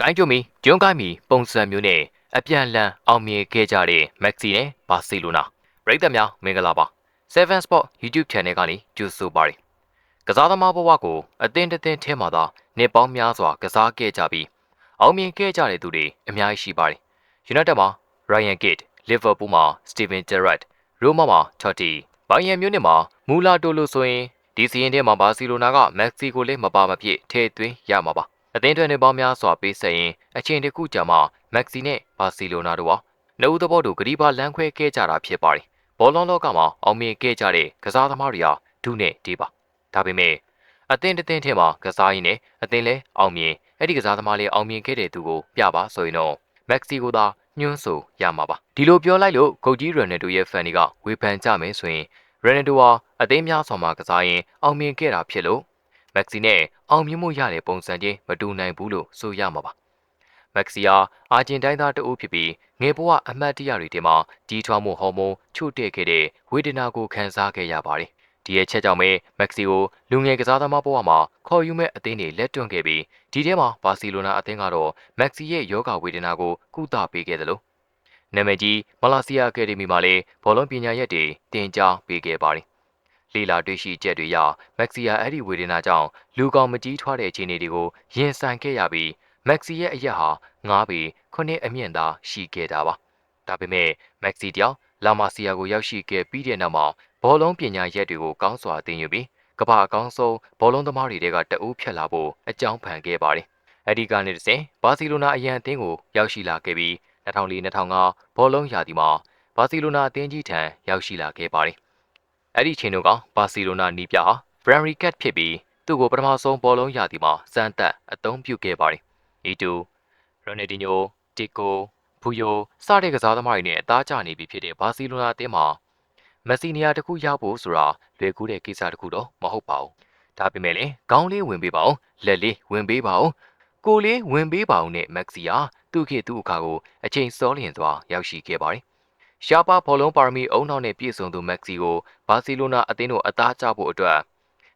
ကိုင်းကျိုမီဂျွန်ကိုင်းမီပုံစံမျိုးနဲ့အပြန်လန်အောင်မြင်ခဲ့ကြတဲ့မက်ဆီနဲ့ဘာစီလိုနာပရိသတ်များမင်္ဂလာပါ7 Sport YouTube Channel ကနေကြိုဆိုပါရစေကစားသမားဘဝကိုအသင်းတစ်သင်းထဲမှာသာနှစ်ပေါင်းများစွာကစားခဲ့ကြပြီးအောင်မြင်ခဲ့ကြတဲ့သူတွေအများကြီးရှိပါတယ် United မှာ Ryan Giggs Liverpool မှာ Steven Gerrard Roma မှာ Totti Bayern Munich မှာမူလာတိုလိုဆိုရင်ဒီစီရင်ထဲမှာဘာစီလိုနာကမက်ဆီကိုလည်းမပါမဖြစ်ထည့်သွင်းရမှာပါအသင်းတွင်ပေါင်းများစွာပေးဆက်ရင်အချိန်တစ်ခုကြာမှမက်ဆီနဲ့ဘာစီလိုနာတို့ဟာနှုတ်သဘောတူဂရီပါလမ်းခွဲခဲ့ကြတာဖြစ်ပါတယ်။ဘောလုံးလောကမှာအောင်မြင်ခဲ့ကြတဲ့ကစားသမားတွေဟာဒုနဲ့ဒီပါ။ဒါပေမဲ့အသင်းတစ်သင်းထဲမှာကစားရင်းနဲ့အသင်းလည်းအောင်မြင်အဲ့ဒီကစားသမားလေးအောင်မြင်ခဲ့တဲ့သူကိုပြပါဆိုရင်တော့မက်ဆီကိုသာညွှန်းဆိုရမှာပါ။ဒီလိုပြောလိုက်လို့ဂုတ်ကြီးရနယ်ဒိုရဲ့ဖန်တွေကဝေဖန်ကြမယ်ဆိုရင်ရနယ်ဒိုဟာအသင်းများစွာမှာကစားရင်အောင်မြင်ခဲ့တာဖြစ်လို့မက်ဆီနဲ့အောင်မြင်မှုရတဲ့ပုံစံချင်းမတူနိုင်ဘူးလို့ဆိုရမှာပါမက်ဆီယာအာဂျင်တိုင်းသားတအုပ်ဖြစ်ပြီးငယ်ဘဝအမတ်တရတွေထဲမှာကြီးထွားမှုဟော်မုန်းချို့တဲ့ခဲ့တဲ့ဝေဒနာကိုခံစားခဲ့ရပါတယ်ဒီရဲ့ချက်ကြောင့်ပဲမက်ဆီကိုလူငယ်ကစားသမားဘဝမှာခေါ်ယူမဲ့အသင်းတွေလက်တွန့်ခဲ့ပြီးဒီထဲမှာဘာစီလိုနာအသင်းကတော့မက်ဆီရဲ့ယောဂဝေဒနာကိုကုသပေးခဲ့တယ်လို့နာမည်ကြီးမလာစီယာအကယ်ဒမီမှာလည်းဘောလုံးပညာရက်တွေတင်ကြားပေးခဲ့ပါတယ်လီလာတွေ့ရှိချက်တွေရမက်ဆီယာအဲ့ဒီဝေဒနာကြောင့်လူကောင်မကြီးထွားတဲ့အခြေအနေတွေကိုရင်ဆိုင်ခဲ့ရပြီးမက်ဆီရဲ့အရက်ဟာ9ပေ9အမြင့်သာရှိခဲ့တာပါဒါပေမဲ့မက်ဆီတယောက်လာမာစီယာကိုရောက်ရှိခဲ့ပြီးတဲ့နောက်မှာဘောလုံးပညာရက်တွေကိုကောင်းစွာသင်ယူပြီးကမ္ဘာအကောင်းဆုံးဘောလုံးသမားတွေကတအူးဖြတ်လာဖို့အကြောင်းဖန်ခဲ့ပါတယ်အဲ့ဒီကနေတစ်ဆင့်ဘာစီလိုနာအရန်အသင်းကိုရောက်ရှိလာခဲ့ပြီး2004-2005ဘောလုံးရာသီမှာဘာစီလိုနာအသင်းကြီးထံရောက်ရှိလာခဲ့ပါတယ်အဲ့ဒီချိန်တုန်းကဘာစီလိုနာနီးပြဟာ Primary Cat ဖြစ်ပြီးသူ့ကိုပထမဆုံးဘောလုံးရာသီမှာစမ်းသပ်အသုံးပြုခဲ့ပါတယ်။ဤတူရိုနယ်ဒီညိုတီကိုဘူယိုစတဲ့ကစားသမားတွေနဲ့အသားကျနေပြီဖြစ်တဲ့ဘာစီလိုနာအသင်းမှာမက်ဆီနီယာတခုရဖို့ဆိုတာလွယ်ကူတဲ့ကိစ္စတခုတော့မဟုတ်ပါဘူး။ဒါပေမဲ့လည်းခေါင်းလေးဝင်ပေးပါဦးလက်လေးဝင်ပေးပါဦးကိုလေးဝင်ပေးပါဦးနဲ့မက်ဆီယာသူ့ခေတ်သူ့အခါကိုအချိန်စောလျင်စွာရောက်ရှိခဲ့ပါတယ်။ရှားပါဘောလုံးပါရမီအုံနောက်နဲ့ပြည့်စုံသူမက်ဆီကိုဘာစီလိုနာအသင်းတို့အသားကျဖို့အတွက်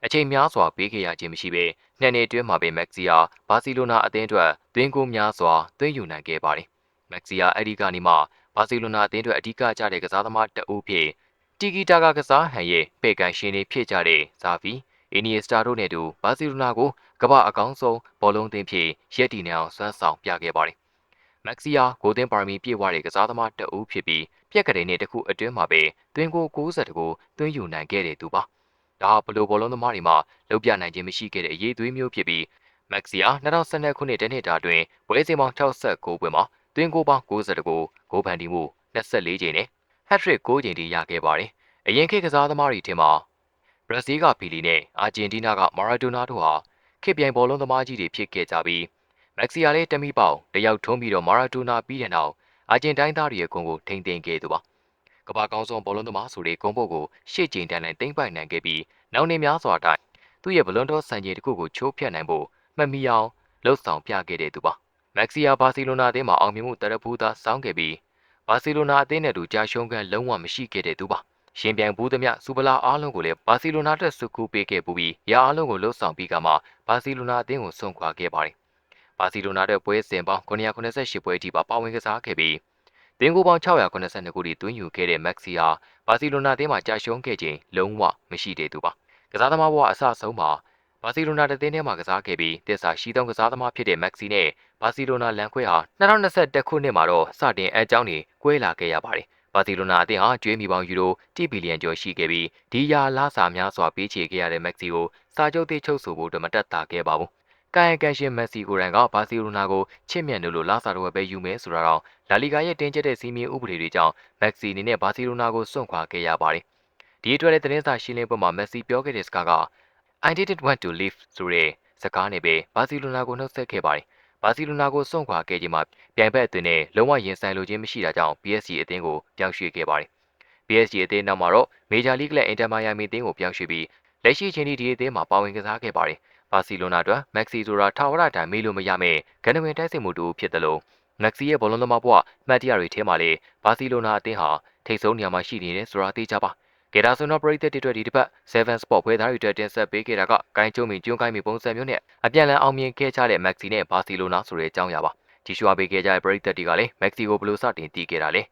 အချိန်များစွာပေးခဲ့ရခြင်းမရှိဘဲနှစ်နှစ်အတွင်းမှာပဲမက်ဆီယာဘာစီလိုနာအသင်းအတွက်သွင်းကိုများစွာသွင်းယူနိုင်ခဲ့ပါတယ်။မက်ဆီယာအဲ့ဒီကနေမှဘာစီလိုနာအသင်းအတွက်အဓိကကျတဲ့ကစားသမားတအုပ်ဖြစ်တီဂီတာကကစားဟန်ရဲ့ပေကန်ရှင်တွေဖြစ်ကြတဲ့ဇာဗီအီနီယစတာတို့နဲ့တူဘာစီလိုနာကိုကမ္ဘာအကောင်းဆုံးဘောလုံးသင်းဖြစ်ရက်တီနေအောင်ဆွမ်းဆောင်ပြခဲ့ပါတယ်။မက်ဆီယာဂိုးသင်းပါရမီပြည့်ဝတဲ့ကစားသမားတအုပ်ဖြစ်ပြီးပြက်ကလေးနဲ့တခုအတွင်းမှာပဲသွင်းကို60ကိုသွင်းယူနိုင်ခဲ့တဲ့သူပါ။ဒါဟာဘလိုဘောလုံးသမားတွေမှာလုံပြနိုင်ခြင်းမရှိခဲ့တဲ့အရေးသွေးမျိုးဖြစ်ပြီးမက်ဆီယာ2012ခုနှစ်တနှစ်တာတွင်ပွဲစဉ်ပေါင်း69ပွဲမှာသွင်းကိုပေါင်း60ကိုဂိုးဖန်တီမှု24ကြိမ်နဲ့ဟက်ထရစ်9ကြိမ်ထိရခဲ့ပါတယ်။အရင်ခေတ်ကစားသမားတွေထဲမှာဘရာဇီးကပီလီနဲ့အာဂျင်တီးနားကမာရာဒိုနာတို့ဟာခေတ်ပြိုင်ဘောလုံးသမားကြီးတွေဖြစ်ခဲ့ကြပြီးမက်ဆီယာလည်းတမိပေါင်တယောက်ထုံးပြီးတော့မာရာဒိုနာပြီးတဲ့နောက်အာဂျင်တိုင်းသားတွေရဲ့ဂုဏ်ကိုထိန်းသိမ်းခဲ့သူပါကမ္ဘာကောင်းဆုံးဘောလုံးသမားဆိုတဲ့ဂုဏ်ပုတ်ကိုရှေ့ကျင်တန်းနဲ့သိမ့်ပိုက်နိုင်ခဲ့ပြီးနောက်နေများစွာတိုင်သူ့ရဲ့ဘလွန်တော်စံချိန်တစ်ခုကိုချိုးဖျက်နိုင်ဖို့မှတ်မိအောင်လှုပ်ဆောင်ပြခဲ့တဲ့သူပါမက်ဆီယာဘာစီလိုနာအသင်းမှာအောင်မြင်မှုတရဖူးသားစောင်းခဲ့ပြီးဘာစီလိုနာအသင်းနဲ့တူကြာရှုံးကန်လုံးဝမရှိခဲ့တဲ့သူပါရှင်ပြိုင်ဘူးသမျှစူပလာအားလုံးကိုလည်းဘာစီလိုနာတက်စုကူပေးခဲ့ပူပြီးရာအားလုံးကိုလှုပ်ဆောင်ပြီးကမှဘာစီလိုနာအသင်းကိုဆုံးခွာခဲ့ပါတယ်ဘာစီလိုနာတဲ့ပွဲစဉ်ပေါင်း988ပွဲအထိပါဝင်ကစားခဲ့ပြီးသင်းကိုပေါင်း682ခုထိသွင်းယူခဲ့တဲ့မက်ဆီယာဘာစီလိုနာအသင်းမှာကြာရှုံးခဲ့ခြင်းလုံးဝမရှိတဲ့သူပါကစားသမားဘဝအစဆုံးမှာဘာစီလိုနာတသင်းထဲမှာကစားခဲ့ပြီးတစ်စာရှိသောကစားသမားဖြစ်တဲ့မက်ဆီနဲ့ဘာစီလိုနာလန်ခွဲဟာ2021ခုနှစ်မှာတော့စတင်အကြောင်းတွေကွဲလာခဲ့ရပါတယ်ဘာစီလိုနာအသင်းဟာကျွေးမီပေါင်းယူရို1ဘီလီယံကျော်ရှိခဲ့ပြီးဒီရာလာစာများစွာပေးချေခဲ့ရတဲ့မက်ဆီကိုစာချုပ်သေးချုပ်ဆိုဖို့မတက်တာခဲ့ပါဘူးကာယကံရှင်မက်ဆီကိုရန်ကဘာစီလိုနာကိုချစ်မြတ်လို့လာစာတော့ပဲယူမယ်ဆိုတာတော့လာလီဂါရဲ့တင်းကျပ်တဲ့စီးမင်းဥပဒေတွေကြောင့်မက်ဆီအနေနဲ့ဘာစီလိုနာကိုစွန့်ခွာခဲ့ရပါတယ်ဒီအတွက်လည်းသတင်းစာရှင်းလင်းပွဲမှာမက်ဆီပြောခဲ့တဲ့စကားက I didn't want to leave ဆိုတဲ့စကားနဲ့ပဲဘာစီလိုနာကိုနှုတ်ဆက်ခဲ့ပါတယ်ဘာစီလိုနာကိုစွန့်ခွာခဲ့ခြင်းမှာပြိုင်ဘက်အသင်းနဲ့လုံးဝရင်ဆိုင်လိုခြင်းမရှိတာကြောင့် PSG အသင်းကိုပြောင်းရွှေ့ခဲ့ပါတယ် PSG အသင်းနောက်မှာတော့မေဂျာလိဂ်လက်အင်တာမိုင်ယာမီအသင်းကိုပြောင်းရွှေ့ပြီးလက်ရှိချိန်ထိဒီအသင်းမှာပါဝင်ကစားခဲ့ပါတယ်ဘာစီလိုနာအတွက်မက်ဆီဆိုတာထာဝရတိုင်မေးလို့မရမယ့်ဂန္ဓဝင်တိုက်စစ်မှုတူဖြစ်တယ်လို့မက်ဆီရဲ့ဘောလုံးသမားဘဝမှတ်တရတွေထဲမှာလည်းဘာစီလိုနာအသင်းဟာထိပ်ဆုံးနေရာမှာရှိနေတယ်ဆိုတာသိကြပါ ကေဒါဆိုတော့ပရိသတ်တွေအတွက်ဒီတစ်ပတ်7 Sport ဖွဲသားတွေအတွက်တင်ဆက်ပေးခဲ့တာကဂိုင်းကျုံးမီကျွန်းကိုင်းမီပုံစံမျိုးနဲ့အပြန်လန်အောင်မြင်ခဲ့ကြတဲ့မက်ဆီနဲ့ဘာစီလိုနာဆိုတဲ့အကြောင်းအရာပါကြည့်ရှုအားပေးခဲ့ကြတဲ့ပရိသတ်တွေကလည်းမက်ဆီကိုဘယ်လိုစတင်တည်ခဲ့တာလဲ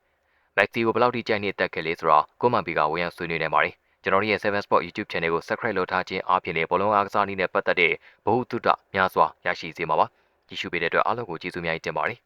မက်ဆီကိုဘယ်လောက်ထိကြိုက်နေတက်ခဲ့လဲဆိုတော့ကိုမန်ပီကဝေယံဆွေးနွေးနေပါတယ်ကျွန်တော်တို့ရဲ့7 Sport YouTube Channel ကို Subscribe လုပ်ထားခြင်းအားဖြင့်လည်းဘောလုံးအားကစားနည်းနဲ့ပတ်သက်တဲ့ဗဟုသုတများစွာရရှိစေမှာပါကြည့်ရှုပေးတဲ့အတွက်အားလုံးကိုကျေးဇူးများတင်ပါတယ်